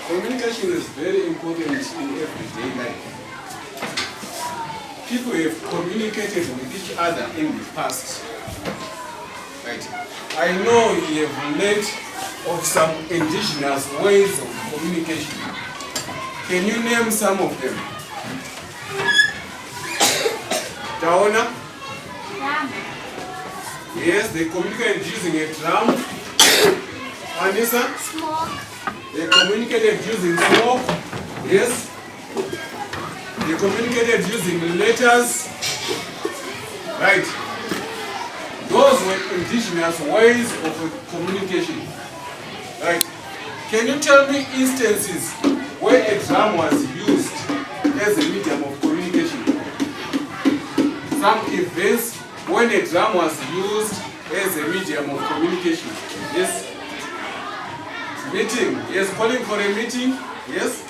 Communication is very important in everyday life. People have communicated with each other in the past. Right? I know you have learned of some indigenous ways of communication. Can you name some of them? Taona? Drum. Yes, they communicated using a drum. Anissa? Smoke. They communicated using smoke. Yes. They communicated using letters. Right. Those were indigenous ways of communication. Right. Can you tell me instances where a drum was used as a medium of communication? Some events when a drum was used as a medium of communication. Yes. Meeting. Yes. Calling for a meeting. Yes.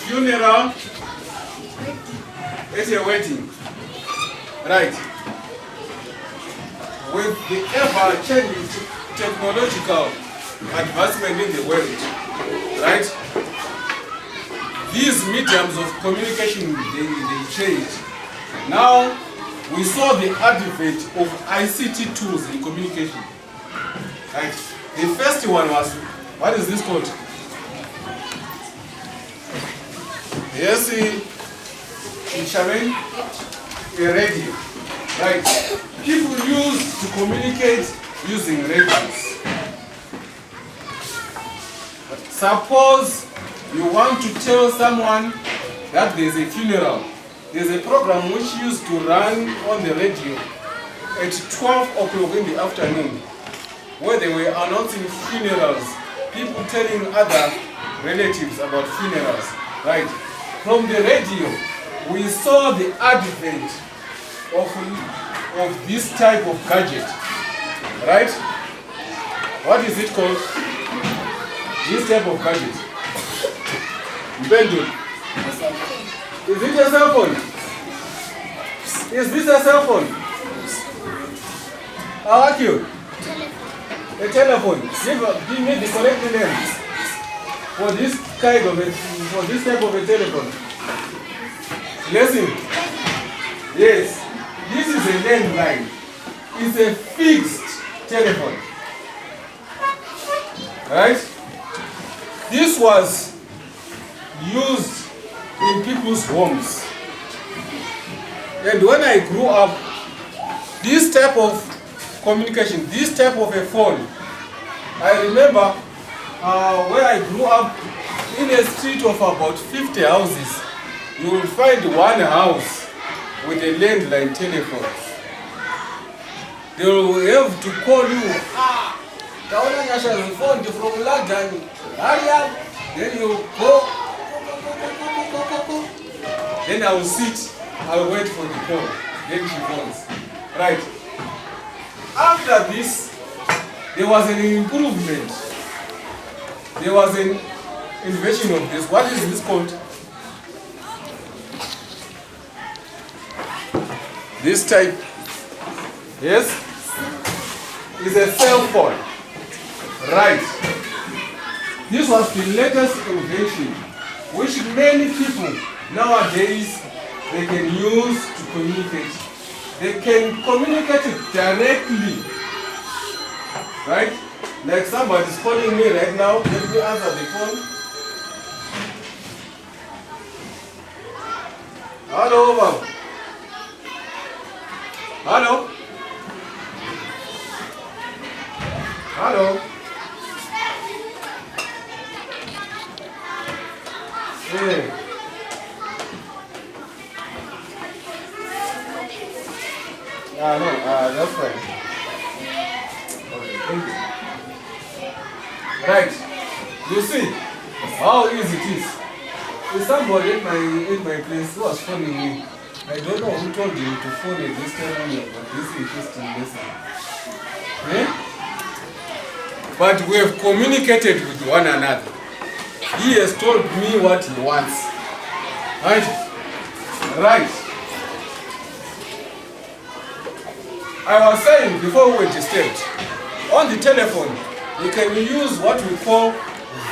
Funeral. It's a wedding. Right. With the ever-changing technological advancement in the world, right? These mediums of communication, they change. Now, we saw the advent of ICT tools in communication. Right? The first one was, what is this called? Yes, Shaman, a radio. Right? People used to communicate using radios. Suppose you want to tell someone that there's a funeral. There's a program which used to run on the radio at 12 o'clock in the afternoon, where they were announcing funerals, people telling other relatives about funerals. Right? From the radio, we saw the advent of this type of gadget. Right? What is it called? This type of gadget. Bendel. Is it a cell phone? Is this a cell phone? I'll ask you. A telephone. Give me the correct name for this type of a telephone. Listen. Yes. This is a landline. It's a fixed telephone. Right? This was used in people's homes. And when I grew up, this type of communication, this type of a phone, I remember where I grew up, in a street of about 50 houses, you will find one house with a landline telephone. They will have to call you, Taona Nyasha's phone from London, hurry up. Then you go. Then I will sit, I will wait for the call. Then she calls. Right. After this, there was an improvement. There was an invention of this. What is this called? This type, yes, is a cell phone. Right. This was the latest invention, which many people nowadays they can use to communicate. They can communicate directly. Right? Like somebody is calling me right now. Let me answer the phone. Hello, Bob. Hello? Hello? Hey. No, that's fine. Okay, thank you. Right. You see how easy it is. There's somebody in my place who was phoning me. I don't know who told you to phone at this time on about this interesting lesson. Eh? But we have communicated with one another. He has told me what he wants. Right? Right. I was saying before we were disturbed, On the telephone, you can use what we call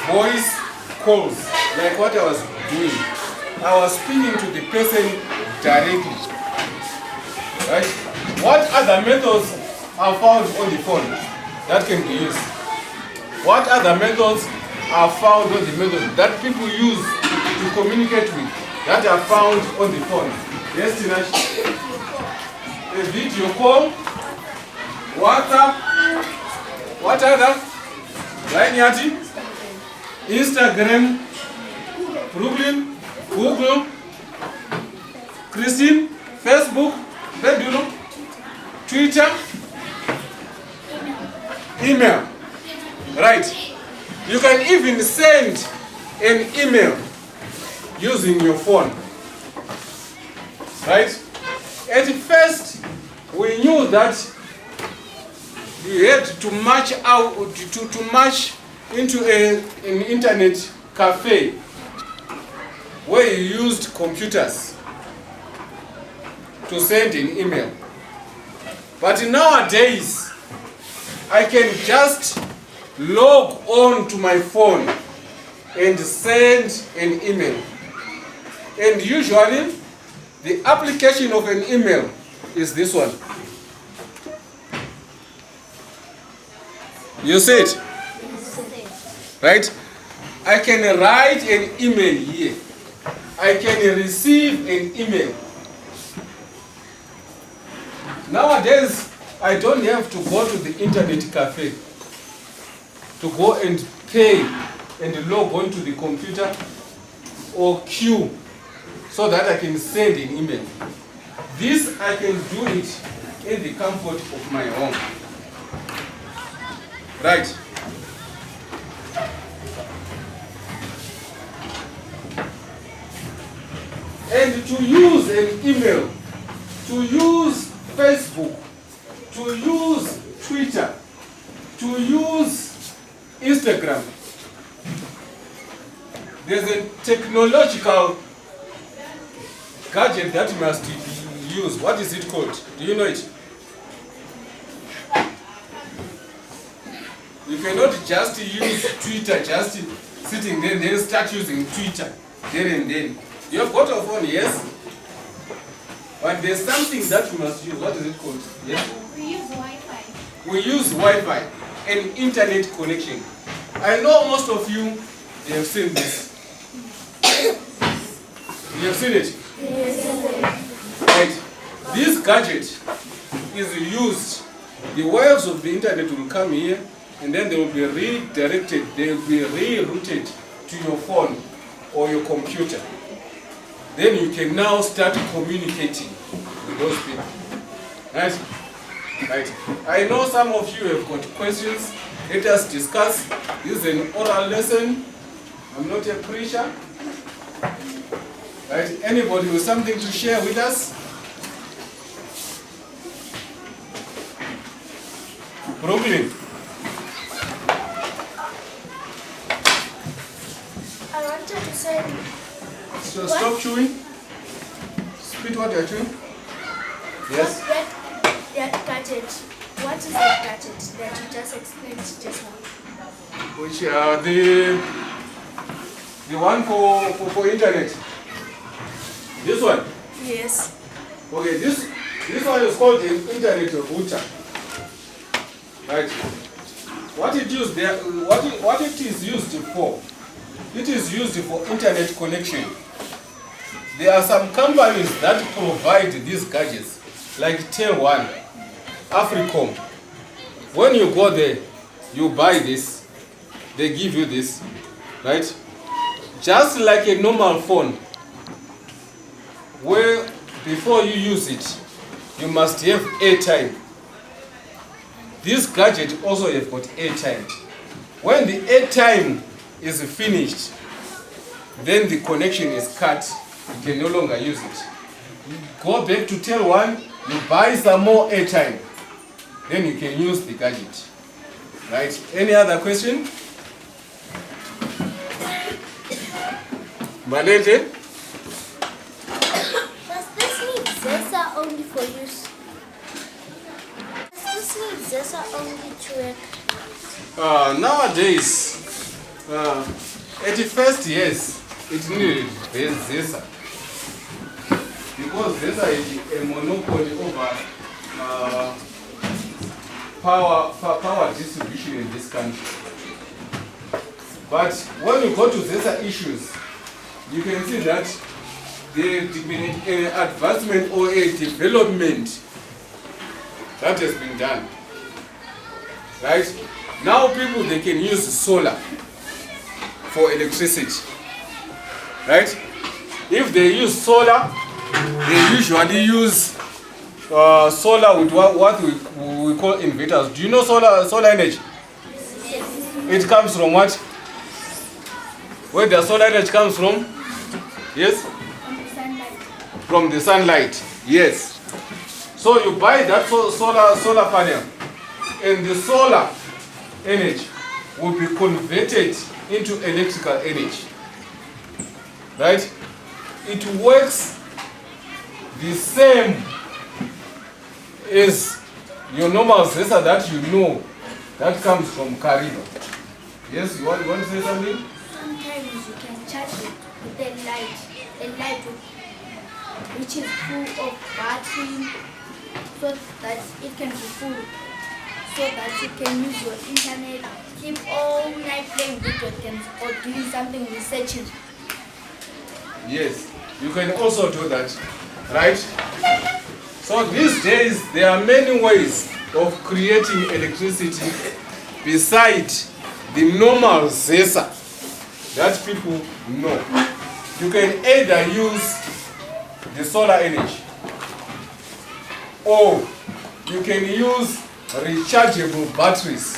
voice calls, like what I was doing. I was speaking to the person directly. Right? What other methods are found on the phone that can be used? What other methods are found on the method that people use to communicate with that are found on the phone? Yes, Tinash? A video call, WhatsApp, what other? Line Yati? Instagram, Brooklyn, Google, Christine, Facebook, Bedulo, Twitter, email. Right. You can even send an email using your phone. Right? At first, we knew that you had to march out to march into an internet cafe where you used computers to send an email. But nowadays, I can just log on to my phone and send an email. And usually, the application of an email is this one. You see it? Right? I can write an email here. I can receive an email. Nowadays, I don't have to go to the internet cafe to go and pay and log on to the computer or queue so that I can send an email. This I can do it in the comfort of my home. Right. And to use an email, to use Facebook, to use Twitter, to use Instagram, there's a technological gadget that must be used. What is it called? Do you know it? You cannot just use Twitter, just sitting there and then start using Twitter there and then. You have got a phone, yes? But there's something that you must use. What is it called? Yes? We use Wi-Fi. We use Wi-Fi and internet connection. I know most of you have seen this. You have seen it? Yes. Right. This gadget is used. The waves of the internet will come here and then they will be redirected, they will be rerouted to your phone or your computer. Then you can now start communicating with those people. Right? Right. I know some of you have got questions. Let us discuss. This is an oral lesson. I'm not a preacher. Right? Anybody with something to share with us? Brooklyn. I wanted to say. So stop chewing. Spit what you're chewing. Yes. That gadget. What is that gadget that you just explained just now? Which are the one for internet. This one. Yes. Okay, this one is called an internet router. Right. What it used there, what it is used for? It is used for internet connection. There are some companies that provide these gadgets, like Tel1, Africom. When you go there, you buy this, they give you this, right? Just like a normal phone, where before you use it, you must have airtime. This gadget also have got airtime. When the airtime is finished, then the connection is cut. You can no longer use it. You go back to Tel1, you buy some more airtime, then you can use the gadget. Right? Any other question? Malete? Does this mean sensor only for use? Does this needs Zesa only to work? Nowadays, at first, yes, it needed Zesa. Because Zesa is a monopoly over power distribution in this country. But when you go to Zesa issues, you can see that there has been an advancement or a development that has been done. Right? Now people, they can use solar for electricity. Right? If they use solar, they usually use solar with what we call inverters. Do you know solar energy? Yes. It comes from what? Where the solar energy comes from? Yes? From the sunlight. From the sunlight. Yes. So you buy that solar panel, and the solar energy will be converted into electrical energy. Right? It works the same as your normal Zesa that you know that comes from Kariba. Yes, you want to say something? Sometimes you can charge it with the light which is full of battery, so that it can be full, so that you can use your internet, keep all night playing video games or doing something researching. Yes, you can also do that, right? So these days there are many ways of creating electricity besides the normal Zesa that people know. You can either use the solar energy, or you can use rechargeable batteries.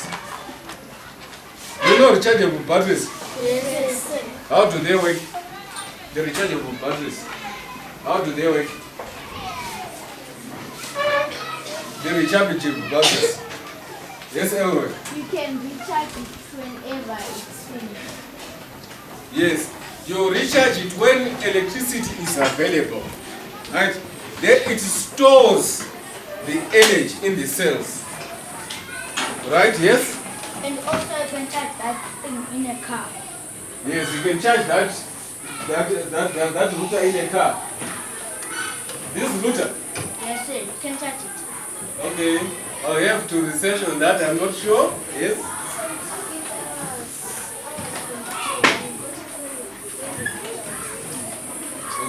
You know rechargeable batteries? Yes. How do they work? The rechargeable batteries. How do they work? The rechargeable batteries. Yes, everywhere. You can recharge it whenever it's finished. Yes, you recharge it when electricity is available. Right? Then it stores the energy in the cells. Right? Yes? And also you can charge that thing in a car. Yes, you can charge that router in a car. This router. Yes, sir. You can charge it. Okay. I have to research on that. I'm not sure. Yes.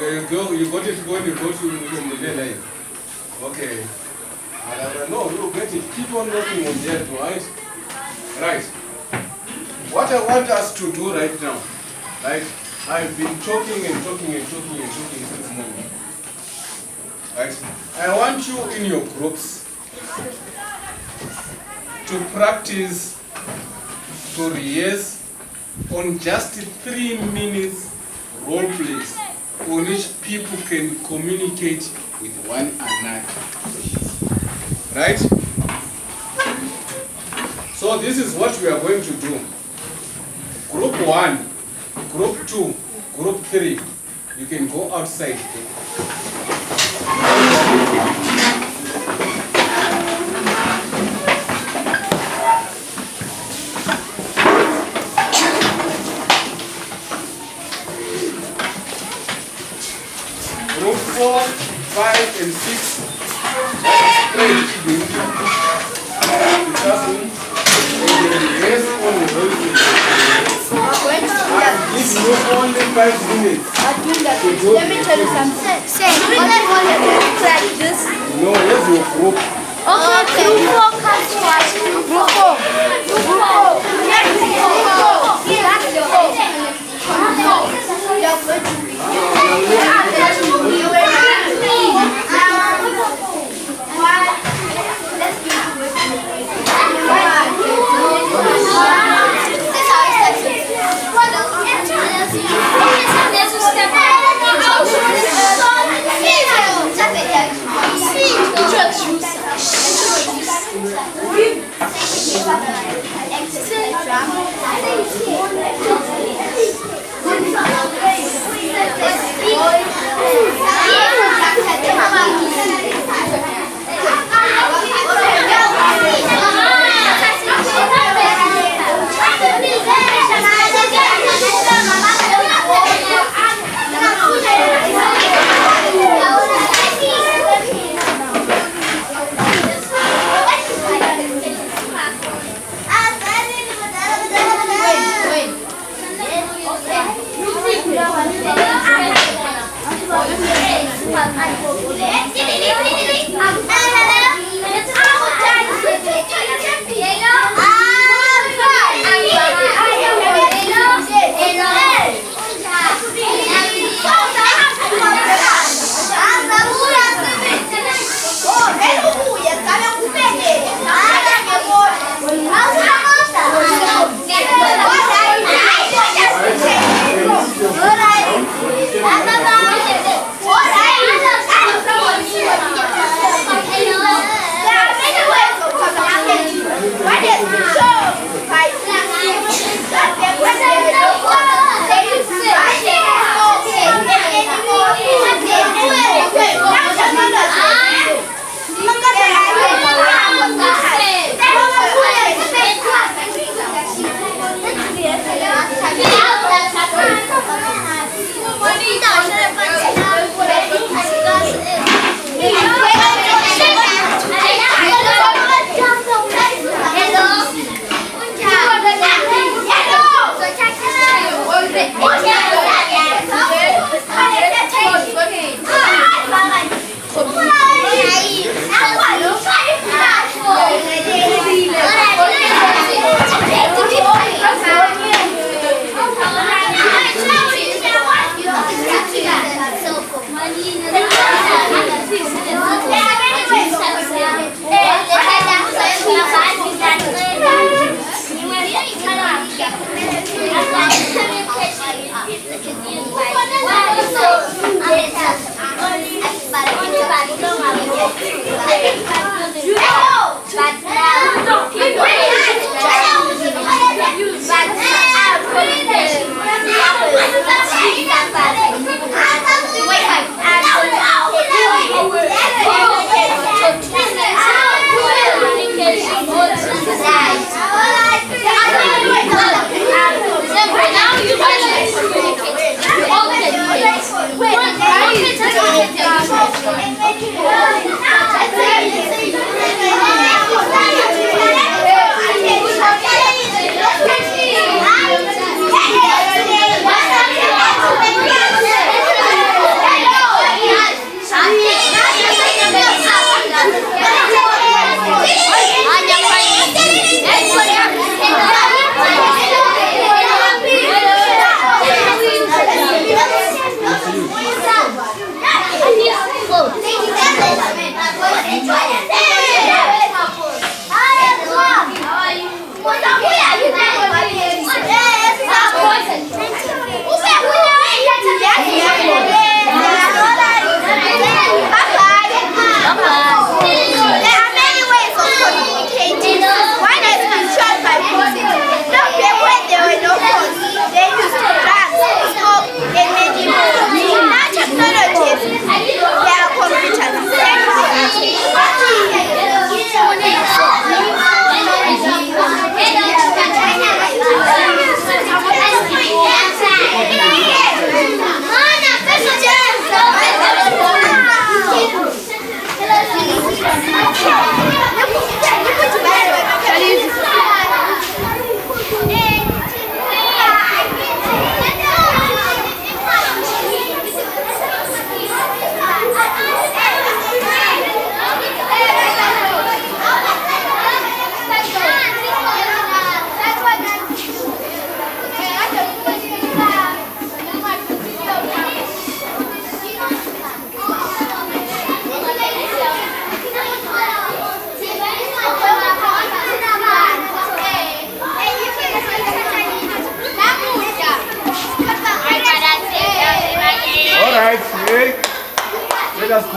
Okay, you got it when you go to your Monday line. Okay. No, you get it. Keep on working on that, right? Right. What I want us to do right now, right? I've been talking since morning. Right? I want you in your groups to practice, to rehearse on just 3 minutes role plays on which people can communicate with one another. Right? So this is what we are going to do. Group 1, group 2, group 3. You can go outside. Group 4, 5, and 6. Play the classroom. Yes, only give you only 5 minutes. Let me tell you something. Say, like this. No, yes, your group. Okay, group 4 comes first. Group 4. Group 4. Yes, group 4.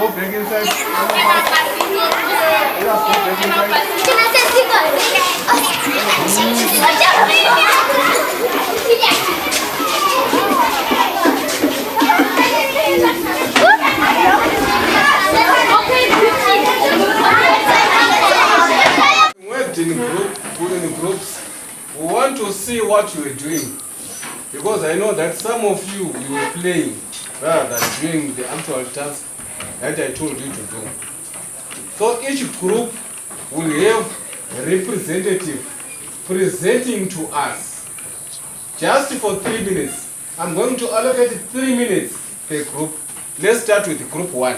go back inside. Let us go back We worked in groups. We want to see what you are doing. Because I know that some of you were playing rather than doing the actual task that I told you to do. So each group will have a representative presenting to us just for 3 minutes. I'm going to allocate 3 minutes per group. Let's start with group 1.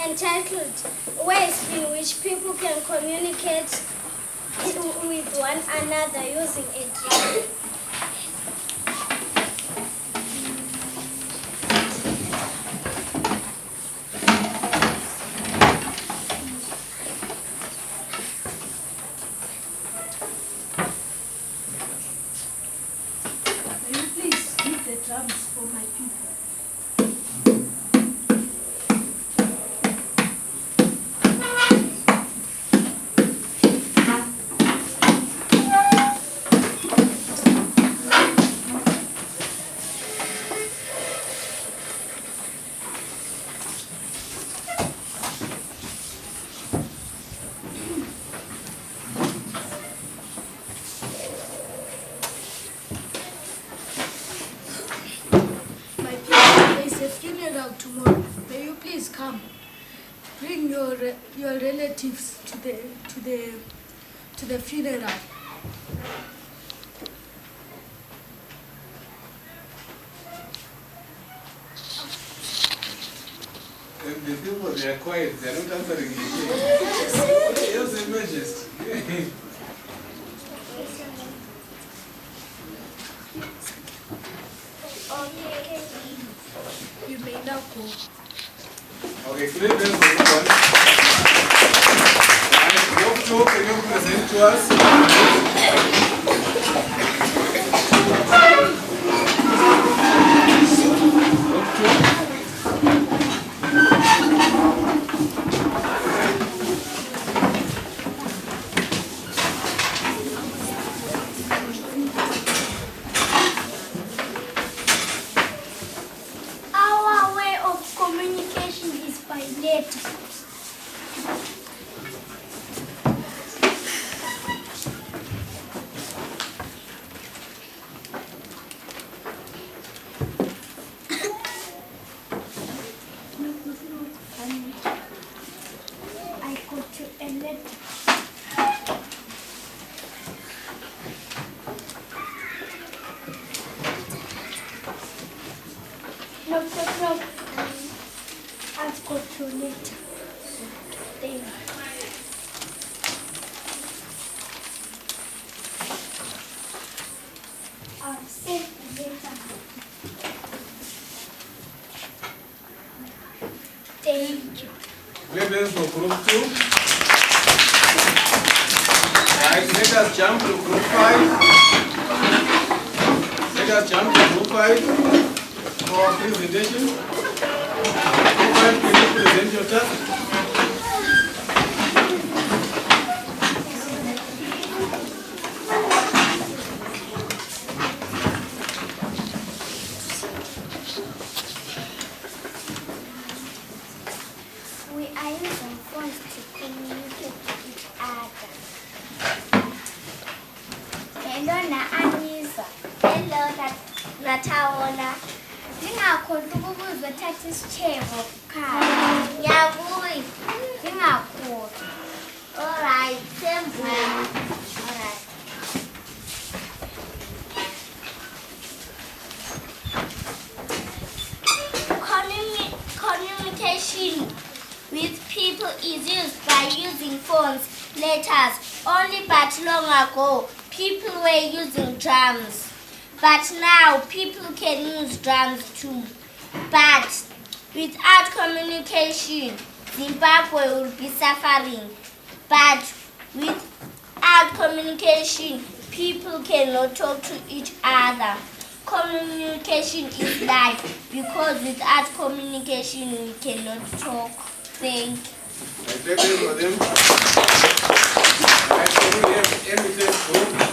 Entitled Ways in which people can communicate with one another using a drama. Will you please hit the drums for my people? Tomorrow, may you please come? Bring your relatives to the funeral. And the people, they are quiet. They are not answering anything. Yes, Your Majesty. You may now go. Okay, clear bells for this one. And group 2, can you present to us? Group 2. I've got to later. I'll see you later. Thank you. Clear bells for group 2. Right, let us jump to group 5. Let us jump to group 5 for our presentation. Group 5, can you present your task? We are using phones to communicate with each other. Hello, Anisa. Hello, Nataona. Ndingakhona ukuzothatha isitshebo khaya. Ngiyabuya. Ndingakhona. Alright, sembula. Alright. Communication with people is used by using phones, letters. Only but long ago, people were using drums. But now people can use drums too. But without communication, Zimbabwe will be suffering. But without communication, people cannot talk to each other. Communication is life, because without communication we cannot talk. Thank you. I thank you for them. I can we have evidence group.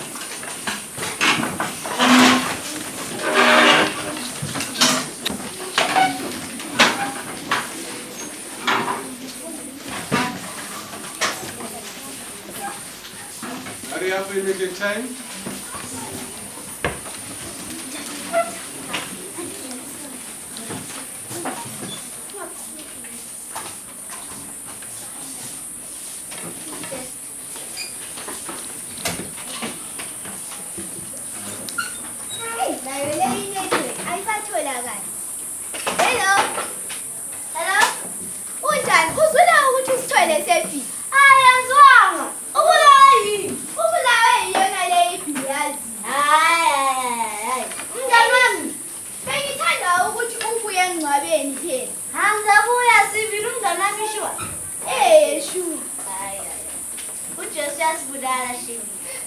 Are you have limited time?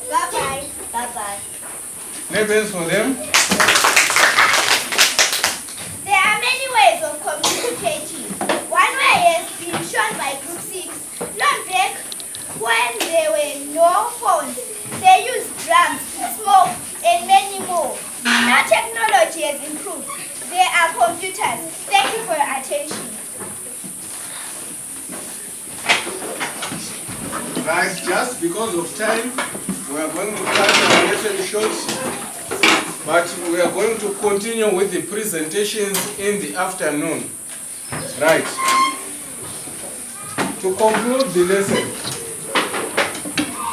Bye-bye. Bye-bye. Labels for them. There are many ways of communicating. One way has been shown by Group 6. Long back, when there were no phones, they used drums, smoke, and many more. Now technology has improved. There are computers. Thank you for your attention. Right, just because of time, we are going to cut our lesson short, but we are going to continue with the presentations in the afternoon. Right. To conclude the lesson,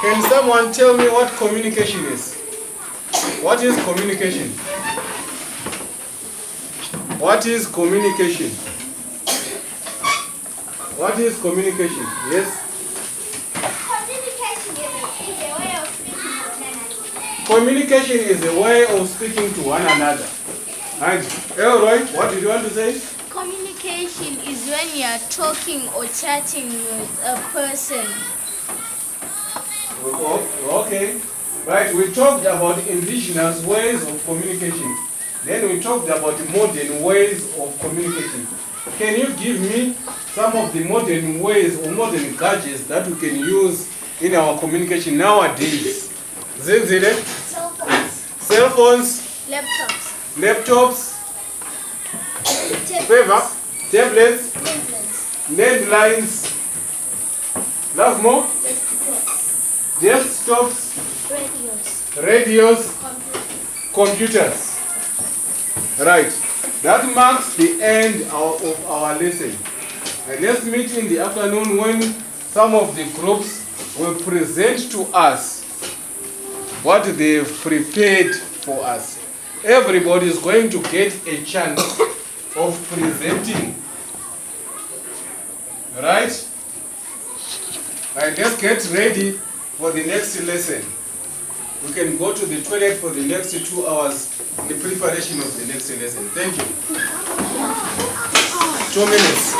can someone tell me what communication is? What is communication? What is communication? What is communication? Yes? Communication is a way of speaking to one another. And Elroy, what did you want to say? Communication is when you are talking or chatting with a person. Okay. Right, we talked about indigenous ways of communication. Then we talked about modern ways of communication. Can you give me some of the modern ways or modern gadgets that we can use in our communication nowadays? Zenzile? Cell phones. Cell phones? Laptops. Laptops? Tablets. Tablets? Landlines. Landlines? Love more? Desktops. Desktops? Radios. Radios? Computers. Computers. Right. That marks the end of our lesson. And let's meet in the afternoon when some of the groups will present to us what they've prepared for us. Everybody is going to get a chance of presenting. Right? Right, let's get ready for the next lesson. We can go to the toilet for the next 2 hours in the preparation of the next lesson. Thank you. 2 minutes.